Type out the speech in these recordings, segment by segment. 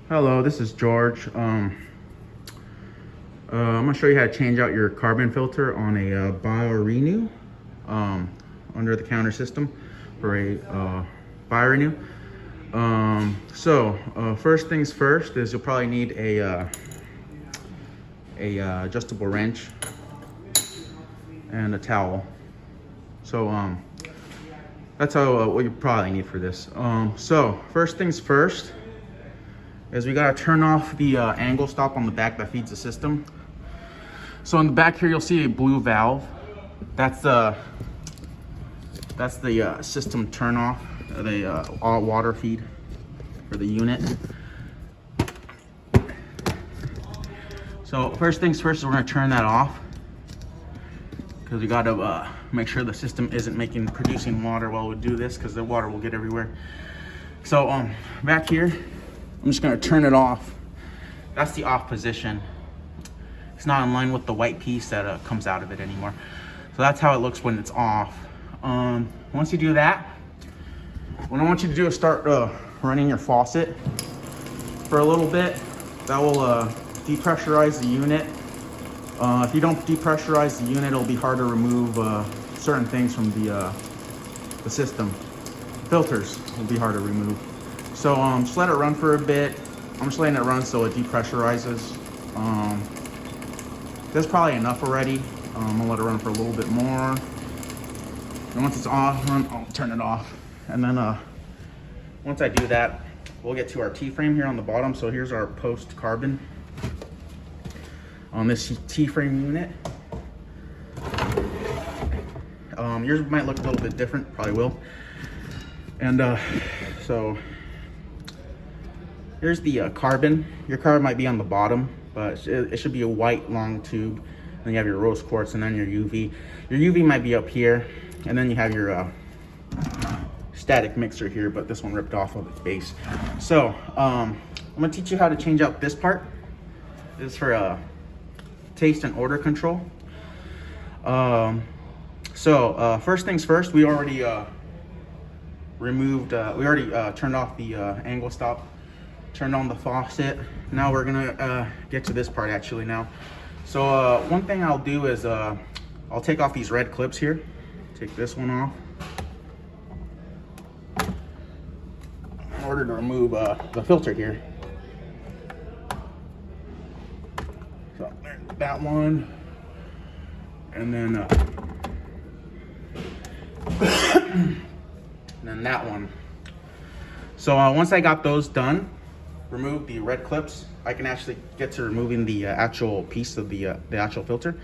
Hello, this is George. I'm gonna show you how to change out your carbon filter on a BioRenew under the counter system for a BioRenew. First things first is you'll probably need a adjustable wrench and a towel. That's what you probably need for this. First things first is we gotta turn off the angle stop on the back that feeds the system. So in the back here, you'll see a blue valve. That's the system turn off, the all water feed for the unit. So first things first, we're gonna turn that off because we gotta make sure the system isn't producing water while we do this, because the water will get everywhere. So back here, I'm just gonna turn it off. That's the off position. It's not in line with the white piece that comes out of it anymore. So that's how it looks when it's off. Once you do that, what I want you to do is start running your faucet for a little bit. That will depressurize the unit. If you don't depressurize the unit, it'll be hard to remove certain things from the system. Filters will be hard to remove. So just let it run for a bit. I'm just letting it run so it depressurizes. That's probably enough already. I'm gonna let it run for a little bit more. And once it's off, I'll turn it off. And then once I do that, we'll get to our T-frame here on the bottom. So here's our post carbon on this T-frame unit. Yours might look a little bit different, probably will. And so here's the carbon. Your carbon might be on the bottom, but it should be a white long tube. Then you have your rose quartz and then your UV. Your UV might be up here, and then you have your static mixer here, but this one ripped off of its base. So I'm gonna teach you how to change out this part. This is for taste and odor control. First things first, we already turned off the angle stop, turned on the faucet. Now we're gonna get to this part actually now. So one thing I'll do is I'll take off these red clips here. Take this one off in order to remove the filter here. So there's that one, and then that one. So once I got those done, remove the red clips, I can actually get to removing the actual piece of the actual filter.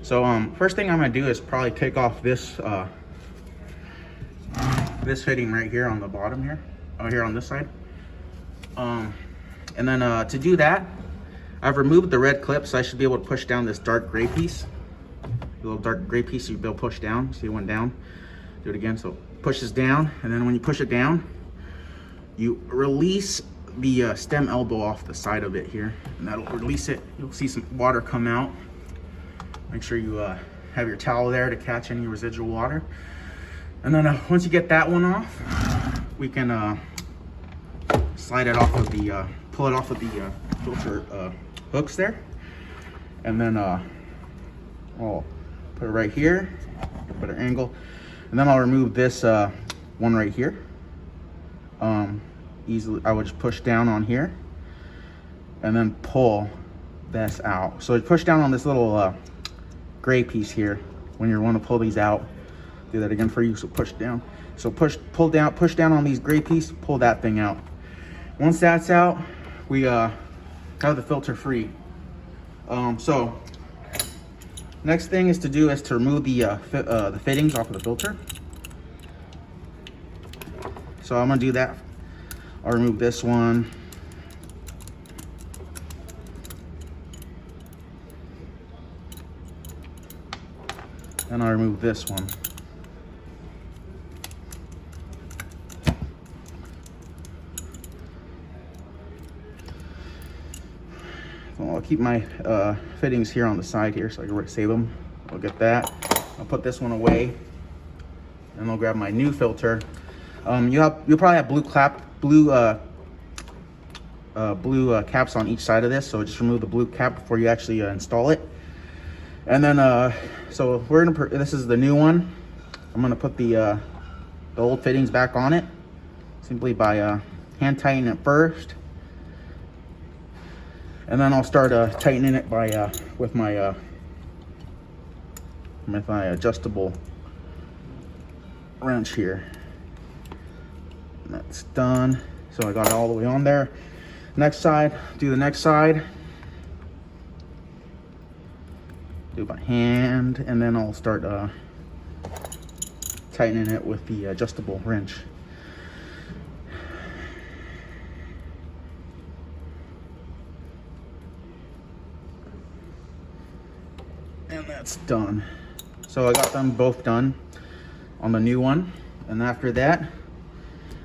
So first thing I'm gonna do is probably take off this this fitting right here on the bottom here, here on this side. And then to do that, I've removed the red clips, so I should be able to push down this dark gray piece. The little dark gray piece you'll be able to push down. See, it went down. Do it again. So push this down, and then when you push it down, you release the stem elbow off the side of it here, and that'll release it. You'll see some water come out. Make sure you have your towel there to catch any residual water. And then once you get that one off, we can slide it off of the, pull it off of the filter hooks there. And then I'll put it right here, put an angle. And then I'll remove this one right here. Easily, I would just push down on here and then pull this out. So push down on this little gray piece here when you want to pull these out. Do that again for you. So push down. So push down on these gray piece, pull that thing out. Once that's out, we have the filter free. So next thing is to remove the fittings off of the filter. So I'm gonna do that. I'll remove this one. And I'll remove this one. So I'll keep my fittings here on the side here so I can save them. I'll get that. I'll put this one away, and I'll grab my new filter. You'll probably have blue blue caps on each side of this, so just remove the blue cap before you actually install it. And then so we're gonna this is the new one. I'm gonna put the old fittings back on it simply by hand tightening it first, and then I'll start tightening it by with my adjustable wrench here. And that's done. So I got it all the way on there. Next side, do the next side. Do it by hand, and then I'll start tightening it with the adjustable wrench. And that's done. So I got them both done on the new one, and after that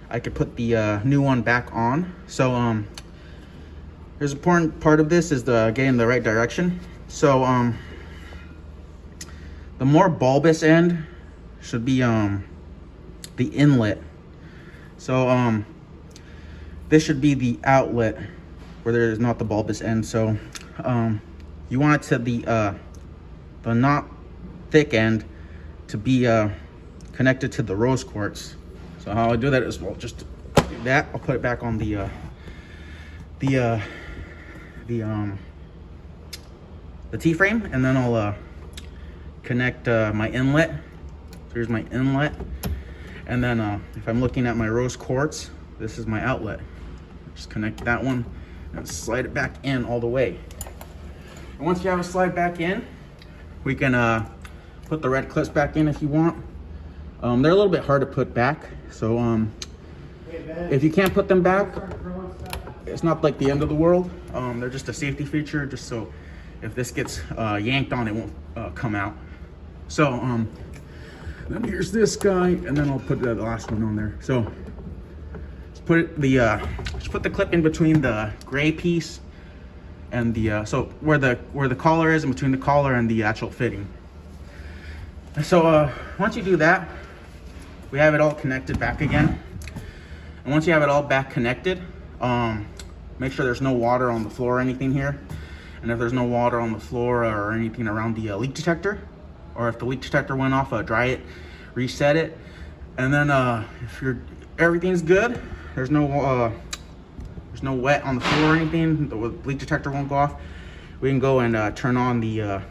I could put the new one back on. So there's an important part of this is the getting the right direction. So the more bulbous end should be the inlet. So this should be the outlet where there is not the bulbous end. So you want it to the not thick end to be connected to the rose quartz. So how I do that is, well, just do that. I'll put it back on the T-frame, and then I'll connect my inlet. So here's my inlet, and then if I'm looking at my rose quartz, this is my outlet. Just connect that one and slide it back in all the way. And once you have it slide back in, we can put the red clips back in if you want. They're a little bit hard to put back, so if you can't put them back, it's not like the end of the world. They're just a safety feature, just so if this gets yanked on, it won't come out. So then here's this guy, and then I'll put the last one on there. So just put the clip in between the gray piece and the so where the collar is, in between the collar and the actual fitting. So once you do that, we have it all connected back again. And once you have it all back connected, make sure there's no water on the floor or anything here. And if there's no water on the floor or anything around the leak detector, or if the leak detector went off, dry it, reset it. And then if everything's good, there's no wet on the floor or anything, the leak detector won't go off, we can go and turn on the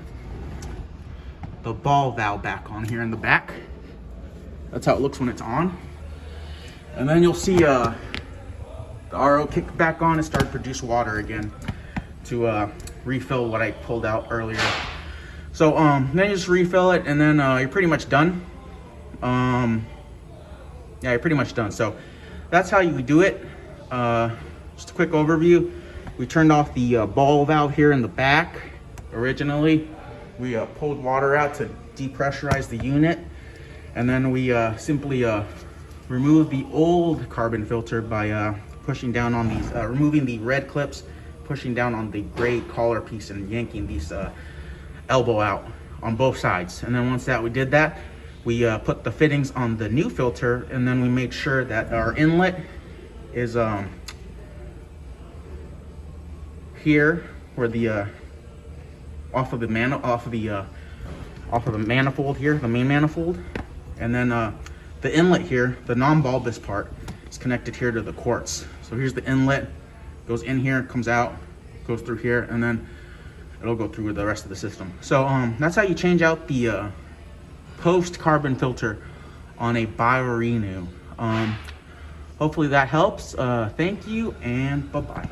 ball valve back on here in the back. That's how it looks when it's on. And then you'll see the RO kick back on and start to produce water again to refill what I pulled out earlier. So then you just refill it, and then you're pretty much done. Yeah, you're pretty much done. So that's how you do it. Just a quick overview. We turned off the ball valve here in the back. Originally, we pulled water out to depressurize the unit, and then we simply removed the old carbon filter by pushing down on these, removing the red clips, pushing down on the gray collar piece, and yanking these elbow out on both sides. And then once we did that, we put the fittings on the new filter, and then we made sure that our inlet is here, where the off of the manifold here, the main manifold, and then the inlet here, the non-bulbous part, is connected here to the quartz. So here's the inlet, goes in here, comes out, goes through here, and then it'll go through with the rest of the system. So that's how you change out the post carbon filter on a Biorenew. Hopefully that helps. Thank you, and bye-bye.